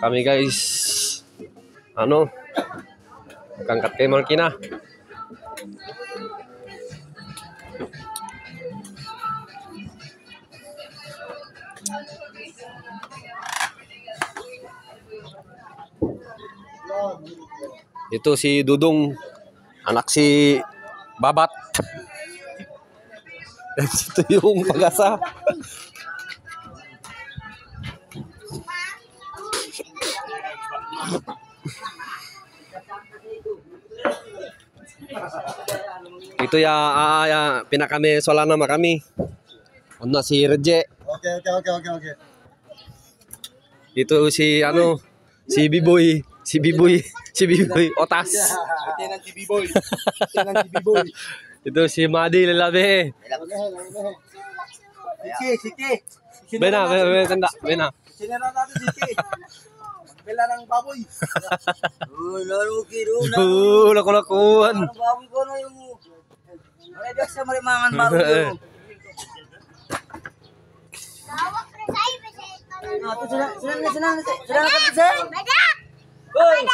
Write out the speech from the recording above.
Kami guys. Ano? Magkangkat kay Markina. Ito si Dudong, anak si Babat. Ito yung pag-asa. Ito ya pinakami sola nama kami. Ano si Reje. Okay. Itu si si Biboy Otas. Itu si Madi Lelabe. Siki. Bena. Sino na natin Siki? Bela ng baboy. Laku-lakuan. Ang baboy ko na yung... Ano sa marimangan baboy ko? Sila na kasi. Hoy!